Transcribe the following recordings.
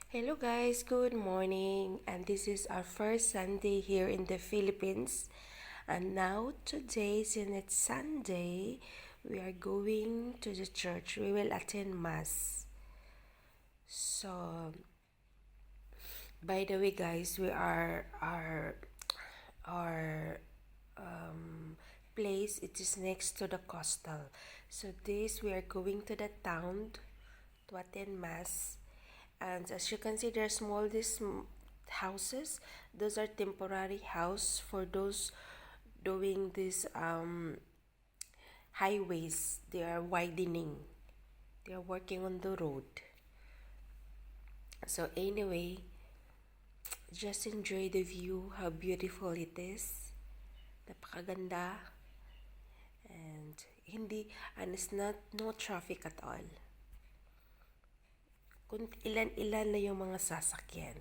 Hello guys, good morning, and this is our first Sunday here in the Philippines. And now today, since it's Sunday, we are going to the church. We will attend mass. So, by the way, guys, we are our place. It is next to the coastal. So this we are going to the town to attend mass. And as you can see, there's small these houses. Those are temporary house for those doing these highways. They are widening. They are working on the road. So anyway, just enjoy the view. How beautiful it is. Napakaganda. And it's not no traffic at all. Kung ilan-ilan na yung mga sasakyan.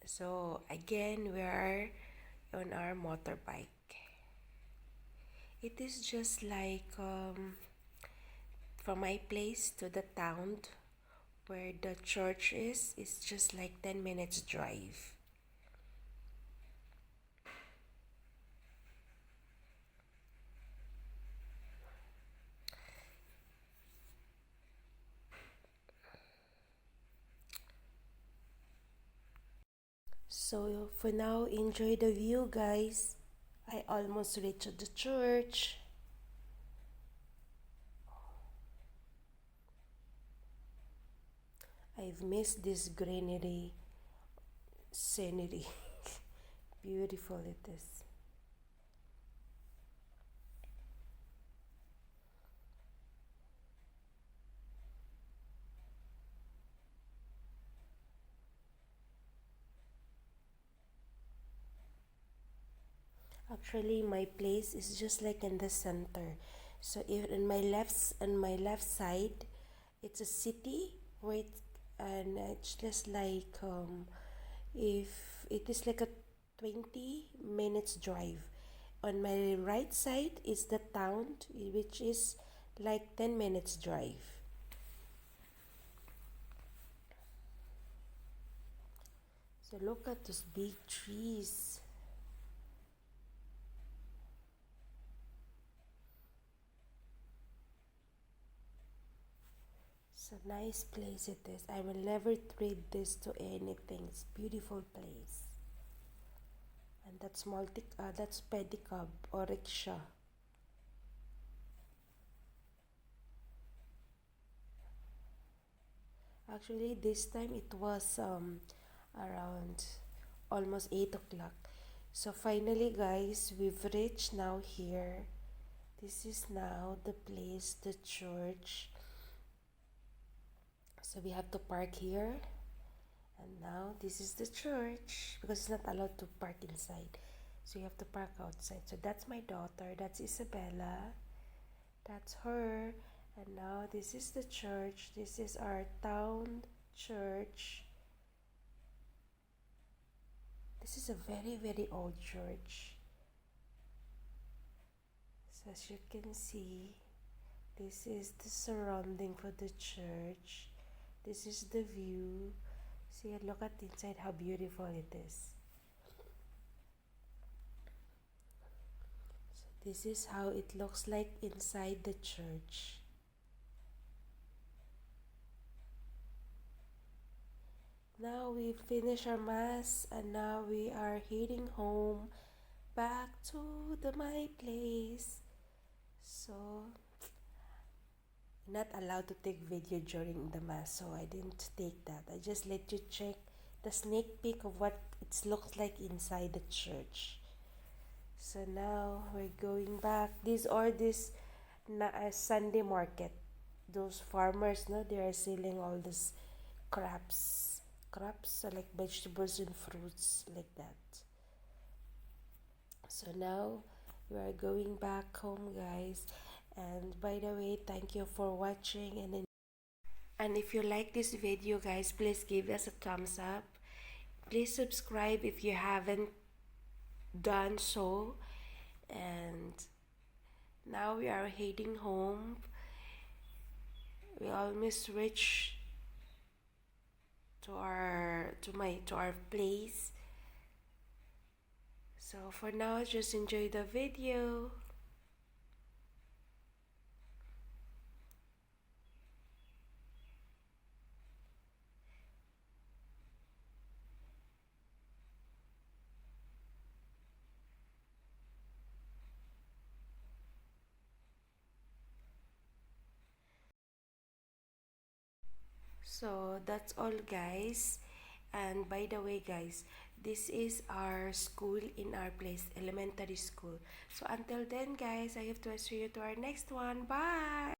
So again, we are on our motorbike. It is just like from my place to the town where the church is. It's just like 10 minutes drive. So for now, enjoy the view, guys. I almost reached the church. I've missed this greenery scenery. Beautiful it is. Actually, my place is just like in the center. So if on my left side, it's a city where and it's just like if it is like a 20 minutes drive. On my right side is the town, which is like 10 minutes drive. So look at those big trees. It's a nice place it is. I will never trade this to anything. It's a beautiful place. And that's pedicab or rickshaw. Actually, this time it was around almost 8 o'clock. So finally, guys, we've reached now here. This is now the place, the church. So we have to park here. And now this is the church because it's not allowed to park inside. So you have to park outside. So that's my daughter. That's Isabella. That's her. And now this is the church. This is our town church. This is a very, very old church. So as you can see, this is the surrounding for the church. This is the view. See, look at inside how beautiful it is. So this is how it looks like inside the church. Now we finish our mass and now we are heading home back to my place. So not allowed to take video during the mass, so I didn't take that. I just let you check the sneak peek of what it looks like inside the church. So now we're going back. These are this Sunday market. Those farmers, no, they are selling all this crops, so like vegetables and fruits like that. So now we are going back home, guys. And by the way, thank you for watching, and if you like this video, guys, please give us a thumbs up. Please subscribe if you haven't done so. And now we are heading home. We almost reach to our place. So for now, just enjoy the video. So that's all, guys. And by the way, guys, this is our school in our place, elementary school. So until then, guys, I have to see you to our next one. Bye.